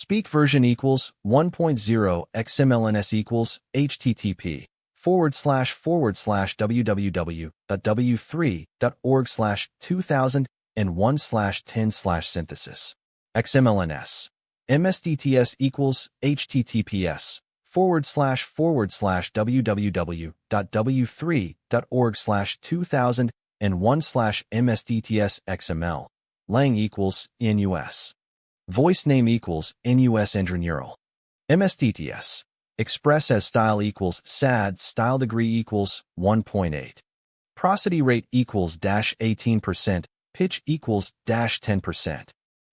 Speak version equals 1.0 XMLNS equals http://www.w3.org/2001/10/synthesis. XMLNS. MSDTS equals https://www.w3.org/2001/MSDTS Lang equals NUS. Voice name equals NUS Neural. MSDTS. Express as style equals SAD. Style degree equals 1.8. Prosody rate equals -18%. Pitch equals -10%.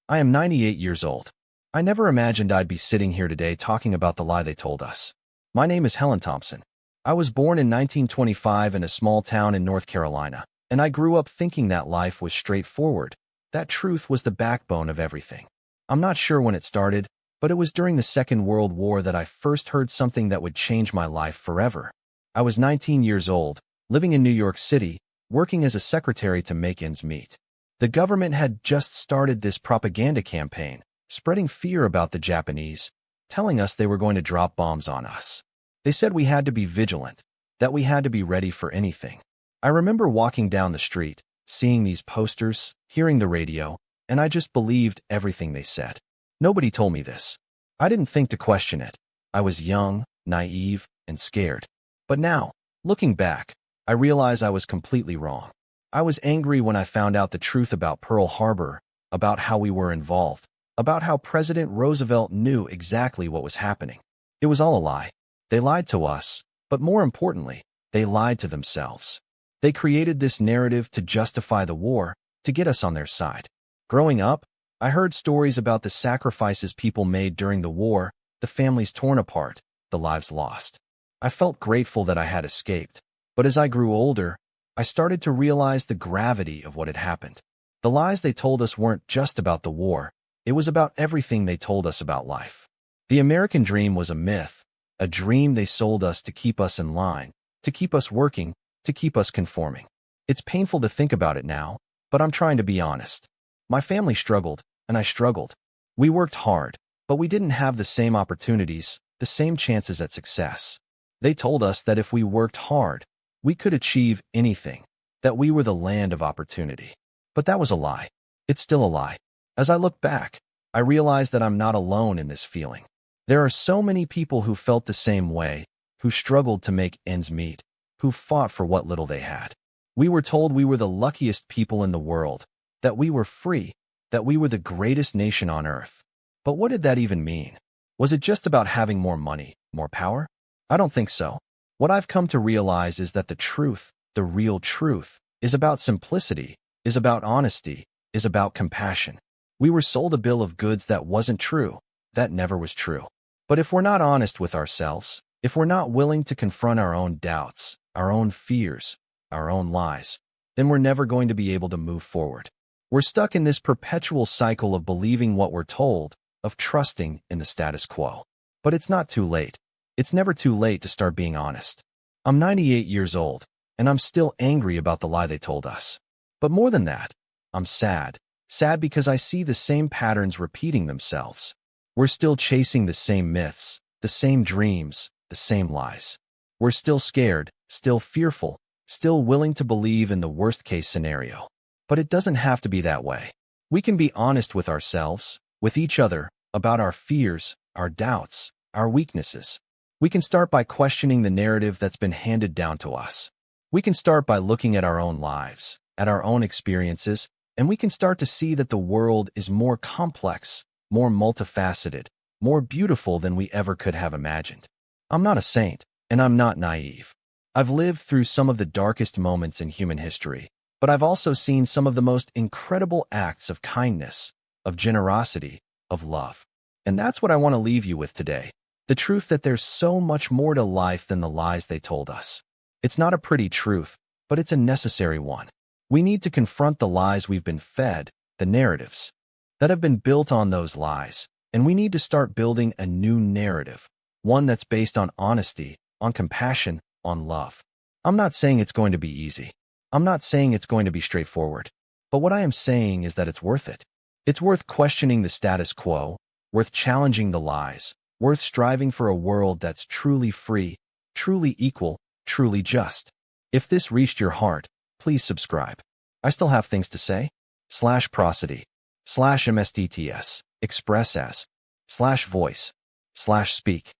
I am 98 years old. I never imagined I'd be sitting here today talking about the lie they told us. My name is Helen Thompson. I was born in 1925 in a small town in North Carolina, and I grew up thinking that life was straightforward, that truth was the backbone of everything. I'm not sure when it started, but it was during the Second World War that I first heard something that would change my life forever. I was 19 years old, living in New York City, working as a secretary to make ends meet. The government had just started this propaganda campaign, spreading fear about the Japanese, telling us they were going to drop bombs on us. They said we had to be vigilant, that we had to be ready for anything. I remember walking down the street, seeing these posters, hearing the radio, and I just believed everything they said. Nobody told me this. I didn't think to question it. I was young, naive, and scared. But now, looking back, I realize I was completely wrong. I was angry when I found out the truth about Pearl Harbor, about how we were involved, about how President Roosevelt knew exactly what was happening. It was all a lie. They lied to us, but more importantly, they lied to themselves. They created this narrative to justify the war, to get us on their side. Growing up, I heard stories about the sacrifices people made during the war, the families torn apart, the lives lost. I felt grateful that I had escaped, but as I grew older, I started to realize the gravity of what had happened. The lies they told us weren't just about the war, it was about everything they told us about life. The American dream was a myth, a dream they sold us to keep us in line, to keep us working, to keep us conforming. It's painful to think about it now, but I'm trying to be honest. My family struggled, and I struggled. We worked hard, but we didn't have the same opportunities, the same chances at success. They told us that if we worked hard, we could achieve anything, that we were the land of opportunity. But that was a lie. It's still a lie. As I look back, I realize that I'm not alone in this feeling. There are so many people who felt the same way, who struggled to make ends meet, who fought for what little they had. We were told we were the luckiest people in the world, that we were free, that we were the greatest nation on earth. But what did that even mean? Was it just about having more money, more power? I don't think so. What I've come to realize is that the truth, the real truth, is about simplicity, is about honesty, is about compassion. We were sold a bill of goods that wasn't true, that never was true. But if we're not honest with ourselves, if we're not willing to confront our own doubts, our own fears, our own lies, then we're never going to be able to move forward. We're stuck in this perpetual cycle of believing what we're told, of trusting in the status quo. But it's not too late. It's never too late to start being honest. I'm 98 years old, and I'm still angry about the lie they told us. But more than that, I'm sad. Sad because I see the same patterns repeating themselves. We're still chasing the same myths, the same dreams, the same lies. We're still scared, still fearful, still willing to believe in the worst-case scenario. But it doesn't have to be that way. We can be honest with ourselves, with each other, about our fears, our doubts, our weaknesses. We can start by questioning the narrative that's been handed down to us. We can start by looking at our own lives, at our own experiences, and we can start to see that the world is more complex, more multifaceted, more beautiful than we ever could have imagined. I'm not a saint, and I'm not naive. I've lived through some of the darkest moments in human history, but I've also seen some of the most incredible acts of kindness, of generosity, of love. And that's what I want to leave you with today. The truth that there's so much more to life than the lies they told us. It's not a pretty truth, but it's a necessary one. We need to confront the lies we've been fed, the narratives that have been built on those lies, and we need to start building a new narrative, one that's based on honesty, on compassion, on love. I'm not saying it's going to be easy. I'm not saying it's going to be straightforward. But what I am saying is that it's worth it. It's worth questioning the status quo, worth challenging the lies, worth striving for a world that's truly free, truly equal, truly just. If this reached your heart, please subscribe. I still have things to say. /prosody, /mstts, express as, /voice, /speak.